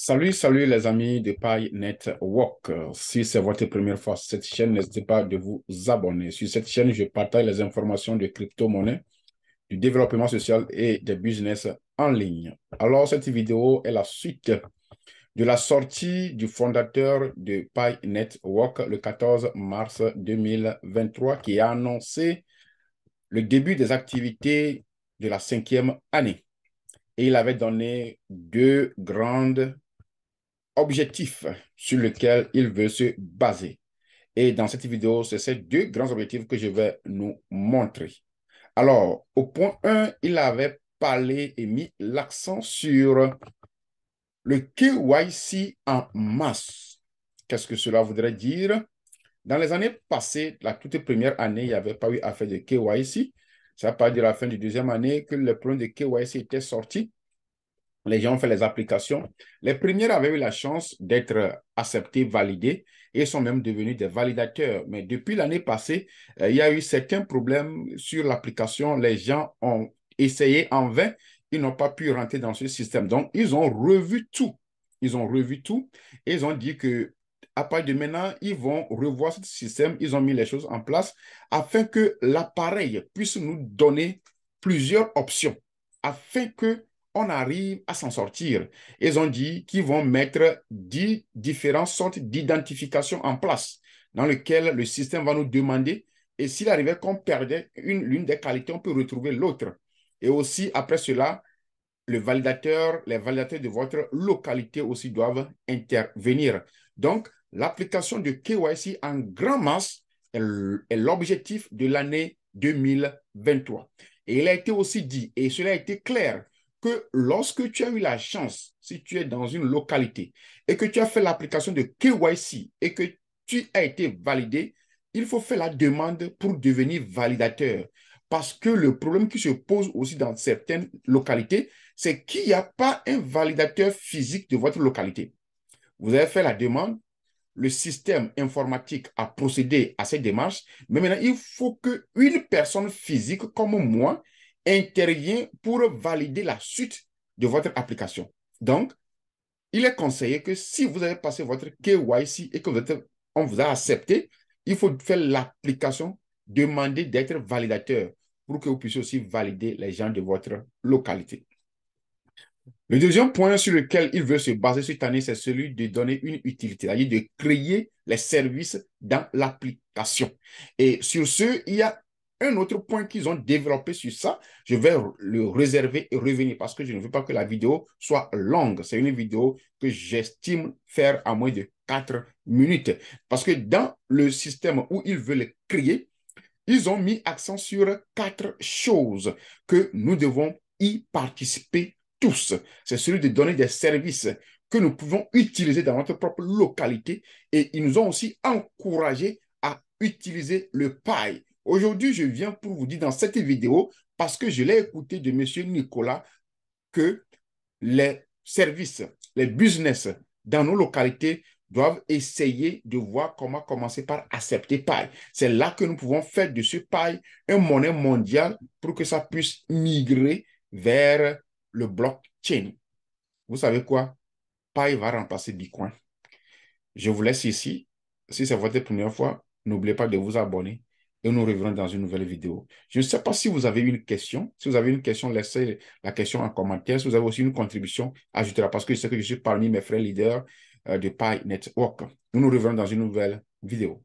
Salut les amis de Pi Network. Si c'est votre première fois sur cette chaîne, n'hésitez pas de vous abonner. Sur cette chaîne, je partage les informations de crypto-monnaie, du développement social et des business en ligne. Alors, cette vidéo est la suite de la sortie du fondateur de Pi Network le 14 mars 2023 qui a annoncé le début des activités de la 5e année. Et il avait donné deux grandes objectifs sur lesquels il veut se baser. Et dans cette vidéo, c'est ces deux grands objectifs que je vais nous montrer. Alors, au point 1, il avait parlé et mis l'accent sur le KYC en masse. Qu'est-ce que cela voudrait dire? Dans les années passées, la toute première année, il n'y avait pas eu affaire de KYC. Ça n'a pas dire à la fin de deuxième année que le problème de KYC était sorti. Les gens ont fait les applications. Les premières avaient eu la chance d'être acceptées, validées et sont même devenus des validateurs. Mais depuis l'année passée, il y a eu certains problèmes sur l'application. Les gens ont essayé en vain. Ils n'ont pas pu rentrer dans ce système. Donc, ils ont revu tout. Ils ont revu tout et ils ont dit que à partir de maintenant, ils vont revoir ce système. Ils ont mis les choses en place afin que l'appareil puisse nous donner plusieurs options, afin que on arrive à s'en sortir. Ils ont dit qu'ils vont mettre 10 différentes sortes d'identification en place dans lesquelles le système va nous demander et s'il arrivait qu'on perdait l'une des qualités, on peut retrouver l'autre. Et aussi, après cela, les validateurs de votre localité aussi doivent intervenir. Donc, l'application de KYC en grand masse est l'objectif de l'année 2023. Et il a été aussi dit, et cela a été clair, que lorsque tu as eu la chance, si tu es dans une localité et que tu as fait l'application de KYC et que tu as été validé, il faut faire la demande pour devenir validateur. Parce que le problème qui se pose aussi dans certaines localités, c'est qu'il n'y a pas un validateur physique de votre localité. Vous avez fait la demande, le système informatique a procédé à cette démarche, mais maintenant, il faut qu'une personne physique comme moi intervienne pour valider la suite de votre application. Donc, il est conseillé que si vous avez passé votre KYC et que on vous a accepté, il faut faire l'application, demander d'être validateur pour que vous puissiez aussi valider les gens de votre localité. Le deuxième point sur lequel il veut se baser cette année, c'est celui de donner une utilité, c'est-à-dire de créer les services dans l'application. Et sur ce, il y a un autre point qu'ils ont développé sur ça. Je vais le réserver et revenir parce que je ne veux pas que la vidéo soit longue. C'est une vidéo que j'estime faire à moins de 4 minutes. Parce que dans le système où ils veulent créer, ils ont mis accent sur 4 choses que nous devons y participer tous. C'est celui de donner des services que nous pouvons utiliser dans notre propre localité et ils nous ont aussi encouragé à utiliser le paille. Aujourd'hui, je viens pour vous dire dans cette vidéo, parce que je l'ai écouté de M. Nicolas, que les services, les business dans nos localités doivent essayer de voir comment commencer par accepter Pi. C'est là que nous pouvons faire de ce Pi une monnaie mondiale pour que ça puisse migrer vers le blockchain. Vous savez quoi? Pi va remplacer Bitcoin. Je vous laisse ici. Si c'est votre première fois, n'oubliez pas de vous abonner et nous reverrons dans une nouvelle vidéo. Je ne sais pas si vous avez une question. Si vous avez une question, laissez la question en commentaire. Si vous avez aussi une contribution, ajoutez-la parce que je sais que je suis parmi mes frères leaders de Pi Network. Nous nous reverrons dans une nouvelle vidéo.